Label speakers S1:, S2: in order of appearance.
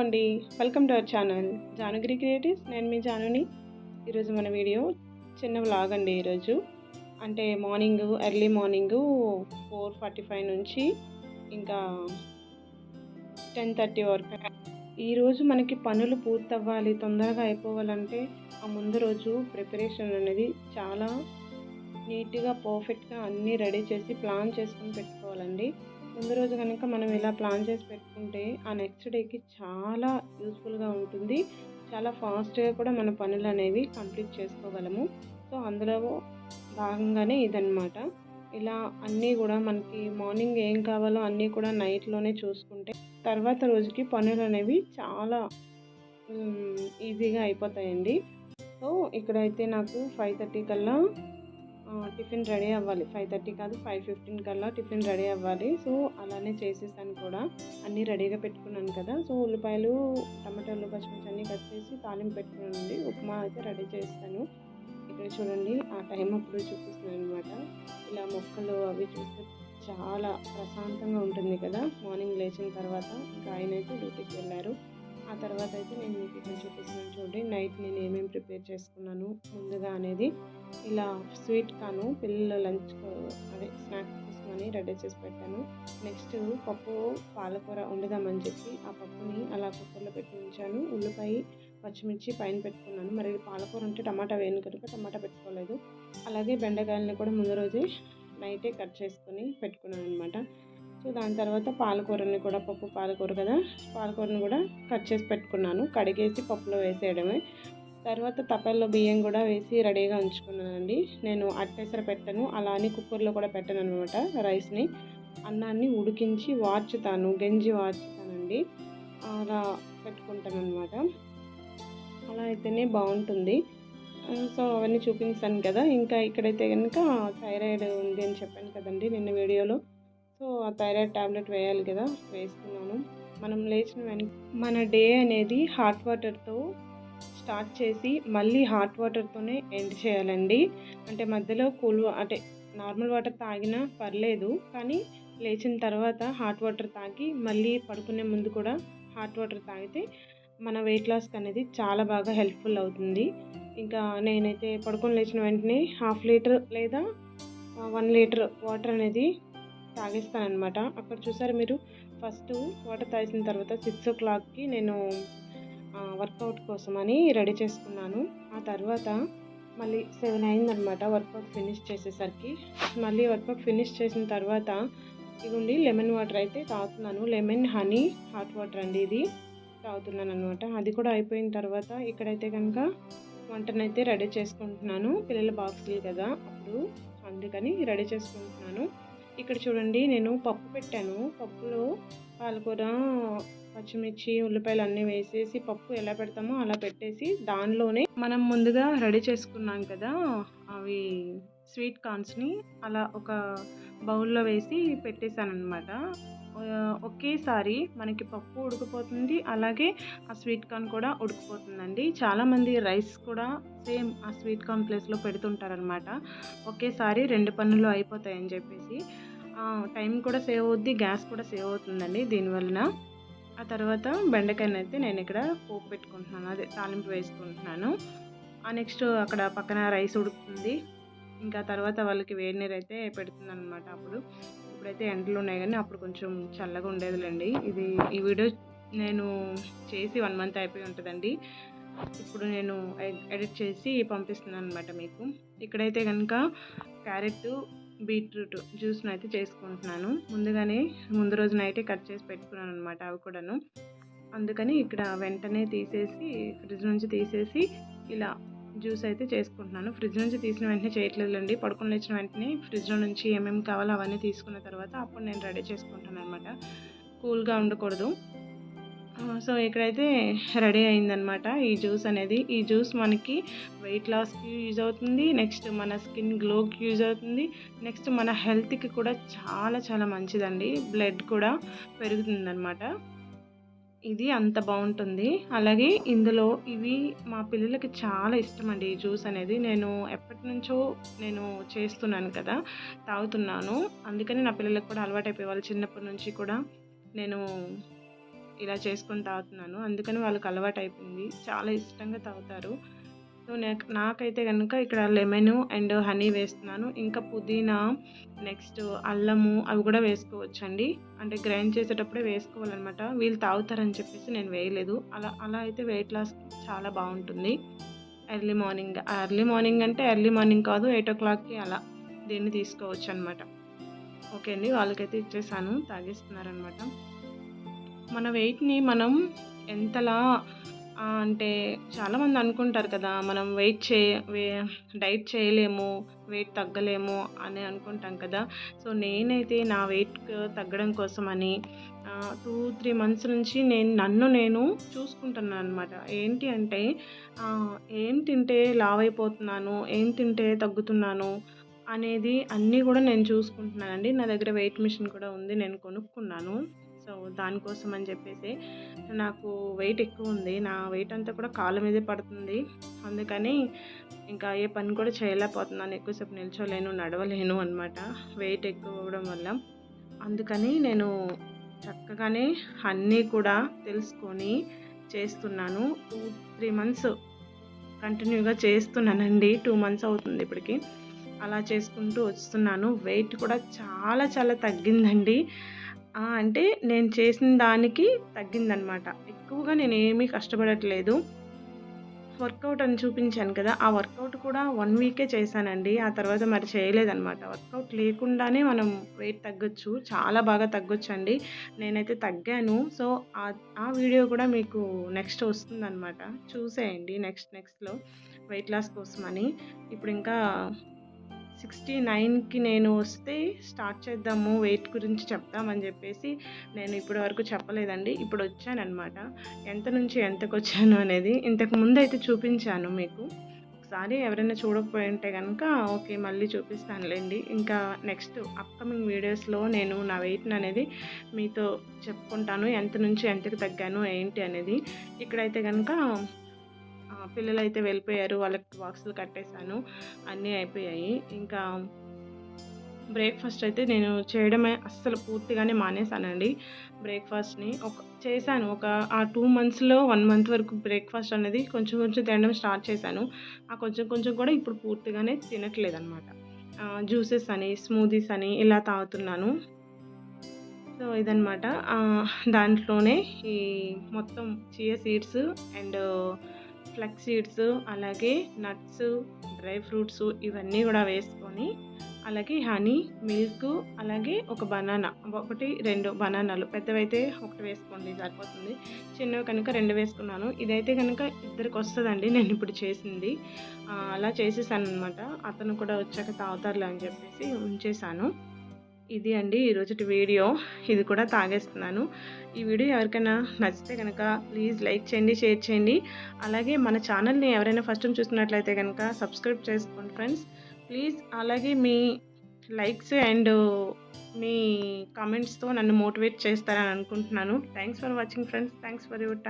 S1: అండి, welcome to our channel Janagiri creatives. నేను మీ జానుని. ఈరోజు మన వీడియో చిన్న వ్లాగ్ అండి. ఈరోజు అంటే ఎర్లీ మార్నింగ్ 4:45 నుంచి ఇంకా 10:30 వరకు. ఈరోజు మనకి పనులు పూర్తవ్వాలి, తొందరగా అయిపోవాలంటే ఆ ముందు రోజు ప్రిపరేషన్ అనేది చాలా నీట్గా పర్ఫెక్ట్గా అన్నీ రెడీ చేసి ప్లాన్ చేసుకుని పెట్టుకోవాలండి. ముందు రోజు కనుక మనం ఇలా ప్లాన్ చేసి పెట్టుకుంటే ఆ నెక్స్ట్ డేకి చాలా యూస్ఫుల్గా ఉంటుంది. చాలా ఫాస్ట్గా కూడా మన పనులు అనేవి కంప్లీట్ చేసుకోగలము. సో అందులో భాగంగానే ఇదన్నమాట. ఇలా అన్నీ కూడా మనకి మార్నింగ్ ఏం కావాలో అన్నీ కూడా నైట్లోనే చూసుకుంటే తర్వాత రోజుకి పనులు అనేవి చాలా ఈజీగా అయిపోతాయండి. సో ఇక్కడైతే నాకు 5:30 కల్లా టిఫిన్ రెడీ అవ్వాలి. 5:30 కాదు, 5:15 కల్లా టిఫిన్ రెడీ అవ్వాలి. సో అలానే చేసేసాను కూడా, అన్నీ రెడీగా పెట్టుకున్నాను కదా. సో ఉల్లిపాయలు, టమాటాలు, పచ్చిమిర్చి అన్నీ కట్ చేసి తాలింపు పెట్టుకున్నానండి. ఉప్మా అయితే రెడీ చేస్తాను. ఇక్కడ చూడండి, ఆ టైం అప్పుడు చూపిస్తున్నాను అనమాట. ఇలా మొక్కలు అవి చూస్తే చాలా ప్రశాంతంగా ఉంటుంది కదా మార్నింగ్ లేచిన తర్వాత. ఇంకా ఆయన అయితే డ్యూటీకి వెళ్ళారు. ఆ తర్వాత అయితే నేను మీకు ఇక్కడ చూపిస్తున్నాను చూడండి, నైట్ నేను ఏమేమి ప్రిపేర్ చేసుకున్నాను ముందుగా అనేది. ఇలా స్వీట్ కాను పిల్లల లంచ్ అదే స్నాక్స్ కోసమని రెడీ చేసి పెట్టాను. నెక్స్ట్ పప్పు పాలకూర వండుదామని చెప్పి ఆ పప్పుని అలా కుక్కర్లో పెట్టి ఉంచాను. ఉల్లిపాయ, పచ్చిమిర్చి పైన పెట్టుకున్నాను. మరి పాలకూర ఉంటే టమాటా వేయను కనుక టమాటా పెట్టుకోలేదు. అలాగే బెండకాయలని కూడా ముందు రోజే నైటే కట్ చేసుకొని పెట్టుకున్నాను అనమాట. సో దాని తర్వాత పాలకూరని కూడా, పప్పు పాలకూర కదా, పాలకూరని కూడా కట్ చేసి పెట్టుకున్నాను. కడిగేసి పప్పులో వేసేయడమే. తర్వాత తపాల్లో బియ్యం కూడా వేసి రెడీగా ఉంచుకున్నానండి. నేను అట్టేసర పెట్టను, అలా అని కుక్కర్లో కూడా పెట్టను అనమాట. రైస్ని, అన్నాన్ని ఉడికించి గంజి వార్చుతానండి. అలా పెట్టుకుంటాను అనమాట. అలా అయితేనే బాగుంటుంది. సో అవన్నీ చూపించాను కదా. ఇంకా ఇక్కడైతే కనుక థైరాయిడ్ ఉంది అని చెప్పాను కదండి నిన్న వీడియోలో. సో ఆ థైరాయిడ్ ట్యాబ్లెట్ వేయాలి కదా, వేస్తున్నాను. మనం లేచిన మన డే అనేది హాట్ వాటర్తో స్టార్ట్ చేసి మళ్ళీ హాట్ వాటర్తోనే ఎండ్ చేయాలండి. అంటే మధ్యలో అంటే నార్మల్ వాటర్ తాగినా పర్లేదు, కానీ లేచిన తర్వాత హాట్ వాటర్ తాగి మళ్ళీ పడుకునే ముందు కూడా హాట్ వాటర్ తాగితే మన వెయిట్ లాస్కి అనేది చాలా బాగా హెల్ప్ఫుల్ అవుతుంది. ఇంకా నేనైతే పడుకొని లేచిన వెంటనే 1/2 లీటర్ లేదా 1 లీటర్ వాటర్ అనేది తాగేస్తానమాట. అక్కడ చూసారు మీరు, ఫస్ట్ వాటర్ తాగిన తర్వాత 6 o'clockకి నేను వర్కౌట్ కోసమని రెడీ చేసుకున్నాను. ఆ తర్వాత మళ్ళీ 7 అయిందనమాట వర్కౌట్ ఫినిష్ చేసేసరికి. మళ్ళీ వర్కౌట్ ఫినిష్ చేసిన తర్వాత ఇదిగోండి లెమన్ వాటర్ అయితే తాగుతున్నాను. లెమన్ హనీ హాట్ వాటర్ అండి, ఇది తాగుతున్నాను అనమాట. అది కూడా అయిపోయిన తర్వాత ఇక్కడైతే కనుక వంటనైతే రెడీ చేసుకుంటున్నాను. పిల్లల బాక్సులు కదా అప్పుడు, అందుకని రెడీ చేసుకుంటున్నాను. ఇక్కడ చూడండి, నేను పప్పు పెట్టాను. పప్పులో పాలకూర, పచ్చిమిర్చి, ఉల్లిపాయలు అన్నీ వేసేసి పప్పు ఎలా పెడతామో అలా పెట్టేసి దానిలోనే మనం ముందుగా రెడీ చేసుకున్నాం కదా అవి స్వీట్ కార్న్స్ని అలా ఒక బౌల్లో వేసి పెట్టేశాను అనమాట. ఒకేసారి మనకి పప్పు ఉడికిపోతుంది, అలాగే ఆ స్వీట్ కార్న్ కూడా ఉడికిపోతుందండి. చాలామంది రైస్ కూడా సేమ్ ఆ స్వీట్ కార్న్ ప్లేస్లో పెడుతుంటారనమాట. ఒకేసారి 2 పనులు అయిపోతాయని చెప్పేసి. టైం కూడా సేవ్ అవుద్ది, గ్యాస్ కూడా సేవ్ అవుతుందండి దీనివలన. ఆ తర్వాత బెండకాయని అయితే నేను ఇక్కడ పోపు పెట్టుకుంటున్నాను, అదే తాలింపు వేసుకుంటున్నాను. నెక్స్ట్ అక్కడ పక్కన రైస్ ఉడుకుతుంది. ఇంకా తర్వాత వాళ్ళకి వేడి నీరు అయితే పెడుతున్నాను అనమాట. ఇప్పుడైతే ఎండలు ఉన్నాయి, కానీ అప్పుడు కొంచెం చల్లగా ఉండేదిలేండి. ఈ వీడియో నేను చేసి 1 month అయిపోయి ఉంటుందండి. ఇప్పుడు నేను ఎడిట్ చేసి పంపిస్తున్నాను అనమాట మీకు. ఇక్కడైతే కనుక క్యారెట్, బీట్రూట్ జ్యూస్ని అయితే చేసుకుంటున్నాను. ముందు రోజు నైటే కట్ చేసి పెట్టుకున్నాను అనమాట అవి కూడాను. అందుకని ఇక్కడ వెంటనే ఫ్రిడ్జ్ నుంచి తీసేసి ఇలా జ్యూస్ అయితే చేసుకుంటున్నాను. ఫ్రిడ్జ్ నుంచి తీసిన వెంటనే చేయట్లేదులేండి, పడుకొని లేచిన వెంటనే ఫ్రిడ్జ్లో నుంచి ఏమేమి కావాలో అవన్నీ తీసుకున్న తర్వాత అప్పుడు నేను రెడీ చేసుకుంటాను అనమాట. కూల్గా ఉండకూడదు. సో ఇక్కడైతే రెడీ అయిందనమాట ఈ జ్యూస్ అనేది. ఈ జ్యూస్ మనకి వెయిట్ లాస్కి యూజ్ అవుతుంది, నెక్స్ట్ మన స్కిన్ గ్లోకి యూజ్ అవుతుంది, నెక్స్ట్ మన హెల్త్కి కూడా చాలా చాలా మంచిదండి. బ్లడ్ కూడా పెరుగుతుందన్నమాట. ఇది అంత బాగుంటుంది. అలాగే ఇందులో ఇవి మా పిల్లలకి చాలా ఇష్టం అండి. ఈ జ్యూస్ అనేది నేను ఎప్పటి నుంచో చేస్తున్నాను కదా, తాగుతున్నాను. అందుకని నా పిల్లలకు కూడా అలవాటు అయిపోయి, వాళ్ళు చిన్నప్పటి నుంచి కూడా నేను ఇలా చేసుకొని తాగుతున్నాను. అందుకని వాళ్ళకి అలవాటయిపోయింది. చాలా ఇష్టంగా తాగుతారు. సో, నాకైతే గనుక ఇక్కడ లెమను అండ్ హనీ వేస్తున్నాను. ఇంకా పుదీనా, నెక్స్ట్ అల్లము అవి కూడా వేసుకోవచ్చండి. అంటే గ్రైండ్ చేసేటప్పుడే వేసుకోవాలనమాట. వీళ్ళు తాగుతారని చెప్పేసి నేను వేయలేదు. అలా అయితే వెయిట్ లాస్‌కి చాలా బావుంటుంది. ఎర్లీ మార్నింగ్ అంటే ఎర్లీ మార్నింగ్ కాదు, 8:00కి అలా దీన్ని తీసుకోవచ్చనమాట. ఓకే అండి. వాళ్ళకైతే ఇచ్చేసాను. తాగేస్తున్నారనమాట. మన వెయిట్‌ని మనం ఎంతలా అంటే చాలామంది అనుకుంటారు కదా! మనం డైట్ చేయలేము, వెయిట్ తగ్గలేము అని అనుకుంటాం కదా! సో, నేనైతే నా వెయిట్ తగ్గడం కోసమని 2, 3 మంత్స్ నుంచి నన్ను నేను చూసుకుంటున్నాననమాట. ఏంటి అంటే ఏం తింటే లావైపోతున్నాను, ఏం తింటే తగ్గుతున్నాను అనేది అన్నీ కూడా నేను చూసుకుంటున్నానండి. నా దగ్గర వెయిట్ మిషన్ కూడా ఉంది. నేను కొనుక్కున్నాను. సో, దానికోసం అని చెప్పేసి నాకు వెయిట్ ఎక్కువుంది. నా వెయిట్ అంతా కూడా కాళ్ళ మీదే పడుతుంది. అందుకని ఇంకా ఏ పని కూడా చేయలేకపోతున్నాను. ఎక్కువసేపు నిల్చోలేను, నడవలేను అనమాట. వెయిట్ ఎక్కువ అవ్వడం వల్ల. అందుకని నేను చక్కగానే అన్నీ కూడా తెలుసుకొని చేస్తున్నాను. 2, 3 మంత్స్ కంటిన్యూగా చేస్తున్నానండి. 2 మంత్స్ అవుతుంది ఇప్పటికి. అలా చేసుకుంటూ వస్తున్నాను. వెయిట్ కూడా చాలా చాలా తగ్గిందండి. అంటే నేను చేసిన దానికి తగ్గిందనమాట. ఎక్కువగా నేనేమీ కష్టపడట్లేదు. వర్కౌట్ అని చూపించాను కదా! ఆ వర్కౌట్ కూడా 1 వీకే చేశానండి. ఆ తర్వాత మరి చేయలేదనమాట. వర్కౌట్ లేకుండానే మనం వెయిట్ తగ్గొచ్చు. చాలా బాగా తగ్గొచ్చండి. నేనైతే తగ్గాను. సో, ఆ వీడియో కూడా మీకు నెక్స్ట్ వస్తుందనమాట. చూసేయండి నెక్స్ట్‌లో వెయిట్ లాస్ కోసమని. ఇప్పుడు ఇంకా 69కి నేను వస్తే స్టార్ట్ చేద్దాము, వెయిట్ గురించి చెప్దామని చెప్పేసి నేను ఇప్పటి వరకు చెప్పలేదండి. ఇప్పుడు వచ్చాననమాట. ఎంత నుంచి ఎంతకొచ్చాను అనేది ఇంతకు ముందైతే చూపించాను మీకు. ఒకసారి ఎవరైనా చూడకపోయి ఉంటే కనుక ఓకే, మళ్ళీ చూపిస్తానులేండి. ఇంకా నెక్స్ట్ అప్కమింగ్ వీడియోస్‌లో నేను నా వెయిట్‌ని అనేది మీతో చెప్పుకుంటాను. ఎంత నుంచి ఎంతకు తగ్గాను ఏంటి అనేది. ఇక్కడైతే కనుక పిల్లలైతే వెళ్ళిపోయారు. వాళ్ళకి బాక్సులు కట్టేశాను. అన్నీ అయిపోయాయి. ఇంకా బ్రేక్‌ఫాస్ట్ అయితే నేను చేయడమే అస్సలు పూర్తిగానే మానేశానండి. బ్రేక్‌ఫాస్ట్‌ని చేశాను. ఆ 2 మంత్స్‌లో 1 మంత్ వరకు బ్రేక్‌ఫాస్ట్ అనేది కొంచెం కొంచెం తినడం స్టార్ట్ చేశాను. ఆ కొంచెం కొంచెం కూడా ఇప్పుడు పూర్తిగానే తినట్లేదనమాట. జ్యూసెస్ అని, స్మూదీస్ అని ఇలా తాగుతున్నాను. సో, ఇదనమాట. దాంట్లోనే ఈ మొత్తం chia seeds and flax seeds, అలాగే నట్స్, డ్రై ఫ్రూట్స్ ఇవన్నీ కూడా వేసుకొని, అలాగే హనీ, మిల్క్, అలాగే ఒక బనానా, 1, 2 బనానాలు, పెద్దవైతే ఒకటి వేసుకోండి సరిపోతుంది. చిన్నవి కనుక 2 వేసుకున్నాను. ఇదైతే కనుక ఇద్దరికి వస్తుందండి నేను ఇప్పుడు చేసింది. అలా చేసేసాననమాట. అతను కూడా వచ్చాక తాగుతారులే అని చెప్పేసి ఉంచేశాను. ఇది అండి ఈరోజుటి వీడియో. ఇది కూడా తాగేస్తున్నాను. ఈ వీడియో ఎవరికైనా నచ్చితే కనుక ప్లీజ్ లైక్ చేయండి, షేర్ చేయండి. అలాగే మన ఛానల్‌ని ఎవరైనా ఫస్ట్ టైం చూస్తున్నట్లయితే కనుక సబ్స్క్రైబ్ చేసుకోండి ఫ్రెండ్స్. ప్లీజ్ అలాగే మీ లైక్స్ అండ్ మీ కామెంట్స్‌తో నన్ను మోటివేట్ చేస్తారని అనుకుంటున్నాను. Thanks for watching friends. Thanks for your time.